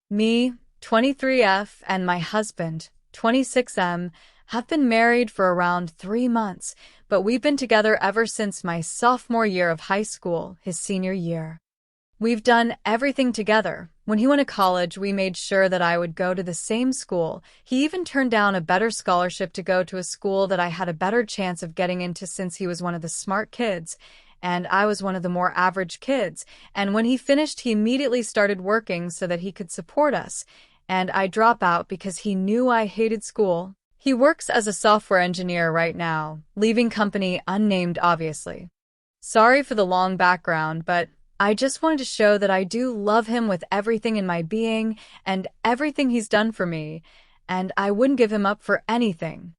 Me, 23F, and my husband, 26M, have been married for around 3 months, but we've been together ever since my sophomore year of high school, his senior year. We've done everything together. When he went to college, we made sure that I would go to the same school. He even turned down a better scholarship to go to a school that I had a better chance of getting into since he was one of the smart kids, and I was one of the more average kids. And when he finished, he immediately started working so that he could support us. And I drop out because he knew I hated school. He works as a software engineer right now, leaving company unnamed obviously. Sorry for the long background, but I just wanted to show that I do love him with everything in my being and everything he's done for me, and I wouldn't give him up for anything.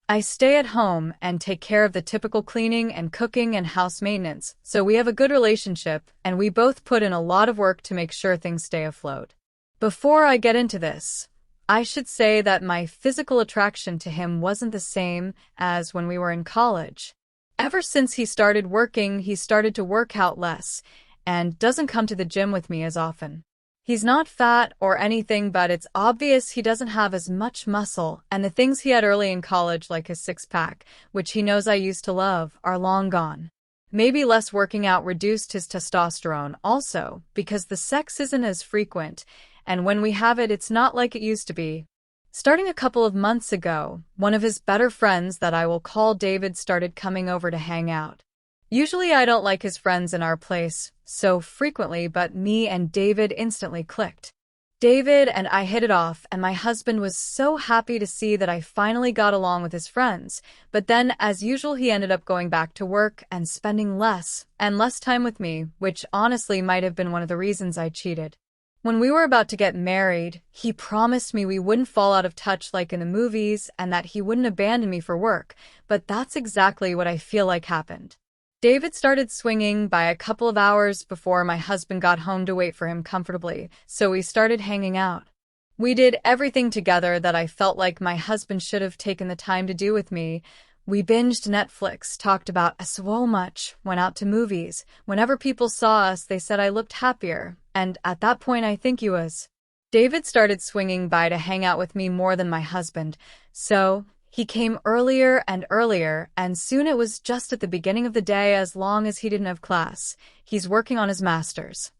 I stay at home and take care of the typical cleaning and cooking and house maintenance, so we have a good relationship and we both put in a lot of work to make sure things stay afloat. Before I get into this, I should say that my physical attraction to him wasn't the same as when we were in college. Ever since he started working, he started to work out less and doesn't come to the gym with me as often. He's not fat or anything, but it's obvious he doesn't have as much muscle, and the things he had early in college, like his six-pack, which he knows I used to love, are long gone. Maybe less working out reduced his testosterone also, because the sex isn't as frequent, and when we have it, it's not like it used to be. Starting a couple of months ago, one of his better friends that I will call David started coming over to hang out. Usually I don't like his friends in our place so frequently, but me and David instantly clicked. David and I hit it off, and my husband was so happy to see that I finally got along with his friends, but then, as usual, he ended up going back to work and spending less and less time with me, which honestly might have been one of the reasons I cheated. When we were about to get married, he promised me we wouldn't fall out of touch like in the movies and that he wouldn't abandon me for work, but that's exactly what I feel like happened. David started swinging by a couple of hours before my husband got home to wait for him comfortably, so we started hanging out. We did everything together that I felt like my husband should have taken the time to do with me. We binged Netflix, talked about so much, went out to movies. Whenever people saw us, they said I looked happier, and at that point I think he was. David started swinging by to hang out with me more than my husband, so he came earlier and earlier, and soon it was just at the beginning of the day as long as he didn't have class. He's working on his master's.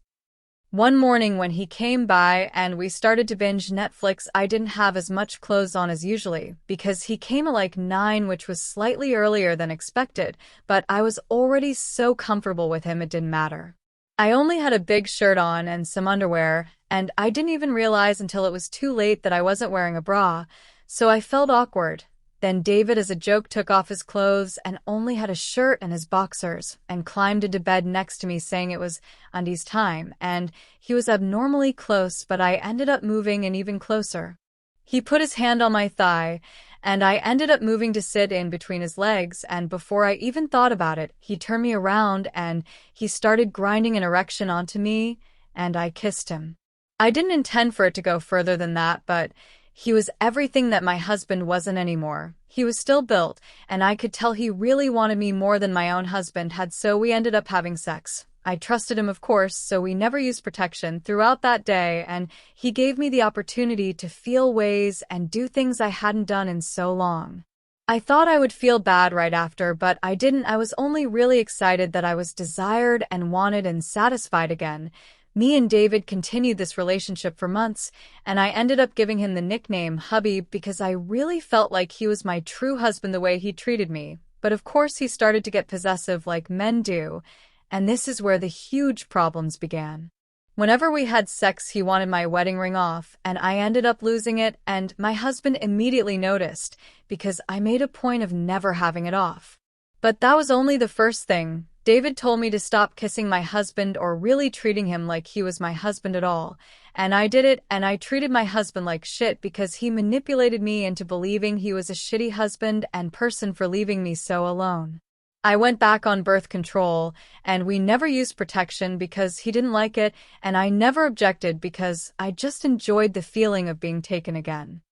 One morning when he came by and we started to binge Netflix, I didn't have as much clothes on as usually because he came at like 9, which was slightly earlier than expected, but I was already so comfortable with him it didn't matter. I only had a big shirt on and some underwear, and I didn't even realize until it was too late that I wasn't wearing a bra, so I felt awkward. Then David, as a joke, took off his clothes and only had a shirt and his boxers and climbed into bed next to me saying it was undies time, and he was abnormally close, but I ended up moving in even closer. He put his hand on my thigh, and I ended up moving to sit in between his legs, and before I even thought about it, he turned me around and he started grinding an erection onto me, and I kissed him. I didn't intend for it to go further than that, but he was everything that my husband wasn't anymore. He was still built, and I could tell he really wanted me more than my own husband had, so we ended up having sex. I trusted him, of course, so we never used protection throughout that day, and he gave me the opportunity to feel ways and do things I hadn't done in so long. I thought I would feel bad right after, but I didn't. I was only really excited that I was desired and wanted and satisfied again. Me and David continued this relationship for months, and I ended up giving him the nickname Hubby because I really felt like he was my true husband the way he treated me. But of course he started to get possessive like men do, and this is where the huge problems began. Whenever we had sex, he wanted my wedding ring off, and I ended up losing it, and my husband immediately noticed because I made a point of never having it off. But that was only the first thing. David told me to stop kissing my husband or really treating him like he was my husband at all. And I did it, and I treated my husband like shit because he manipulated me into believing he was a shitty husband and person for leaving me so alone. I went back on birth control, and we never used protection because he didn't like it, and I never objected because I just enjoyed the feeling of being taken again.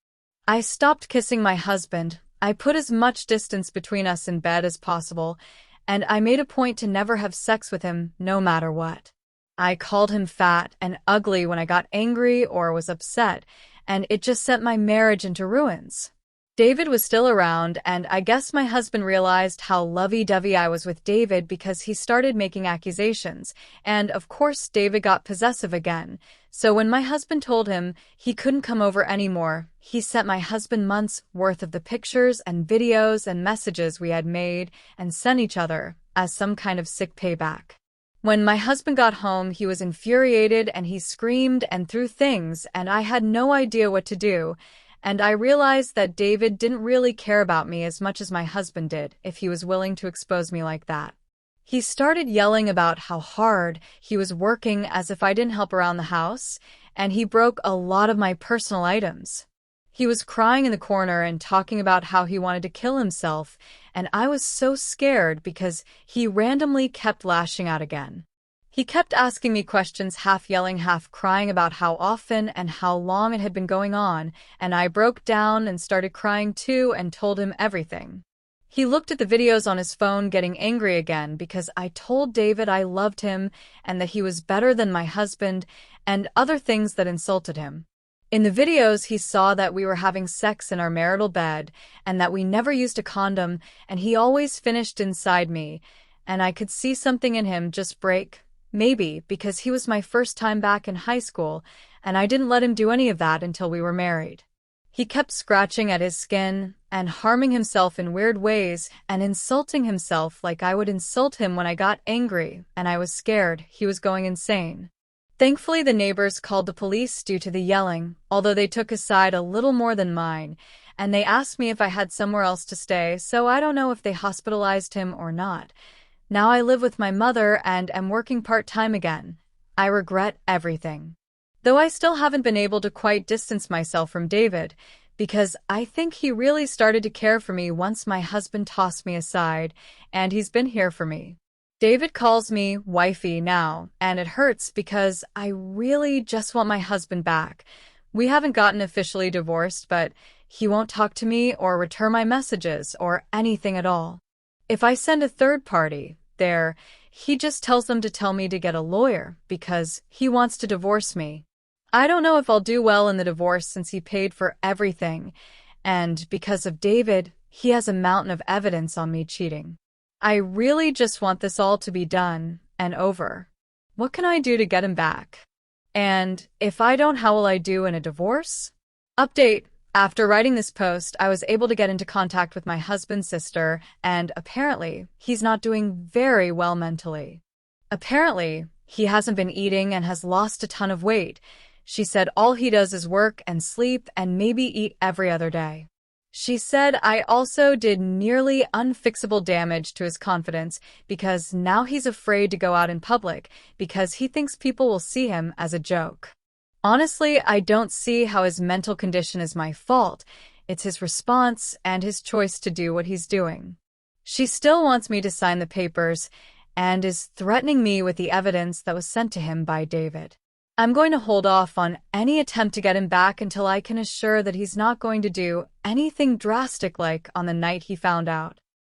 I stopped kissing my husband. I put as much distance between us in bed as possible, and I made a point to never have sex with him, no matter what. I called him fat and ugly when I got angry or was upset, and it just sent my marriage into ruins. David was still around, and I guess my husband realized how lovey-dovey I was with David because he started making accusations, and of course David got possessive again. So when my husband told him he couldn't come over anymore, he sent my husband months' worth of the pictures and videos and messages we had made and sent each other as some kind of sick payback. When my husband got home, he was infuriated and he screamed and threw things, and I had no idea what to do. And I realized that David didn't really care about me as much as my husband did if he was willing to expose me like that. He started yelling about how hard he was working as if I didn't help around the house, and he broke a lot of my personal items. He was crying in the corner and talking about how he wanted to kill himself, and I was so scared because he randomly kept lashing out again. He kept asking me questions, half yelling, half crying about how often and how long it had been going on, and I broke down and started crying too and told him everything. He looked at the videos on his phone, getting angry again because I told David I loved him and that he was better than my husband and other things that insulted him. In the videos, he saw that we were having sex in our marital bed and that we never used a condom, and he always finished inside me, and I could see something in him just break. Maybe because he was my first time back in high school, and I didn't let him do any of that until we were married. He kept scratching at his skin and harming himself in weird ways and insulting himself like I would insult him when I got angry, and I was scared he was going insane. Thankfully, the neighbors called the police due to the yelling, although they took his side a little more than mine, and they asked me if I had somewhere else to stay, so I don't know if they hospitalized him or not. Now I live with my mother and am working part-time again. I regret everything. Though I still haven't been able to quite distance myself from David, because I think he really started to care for me once my husband tossed me aside, and he's been here for me. David calls me wifey now, and it hurts because I really just want my husband back. We haven't gotten officially divorced, but he won't talk to me or return my messages or anything at all. If I send a third party there, he just tells them to tell me to get a lawyer because he wants to divorce me. I don't know if I'll do well in the divorce since he paid for everything, and because of David, he has a mountain of evidence on me cheating. I really just want this all to be done and over. What can I do to get him back? And if I don't, how will I do in a divorce? Update. After writing this post, I was able to get into contact with my husband's sister, and apparently, he's not doing very well mentally. Apparently, he hasn't been eating and has lost a ton of weight. She said all he does is work and sleep and maybe eat every other day. She said I also did nearly unfixable damage to his confidence because now he's afraid to go out in public because he thinks people will see him as a joke. Honestly, I don't see how his mental condition is my fault. It's his response and his choice to do what he's doing. She still wants me to sign the papers and is threatening me with the evidence that was sent to him by David. I'm going to hold off on any attempt to get him back until I can assure that he's not going to do anything drastic like on the night he found out.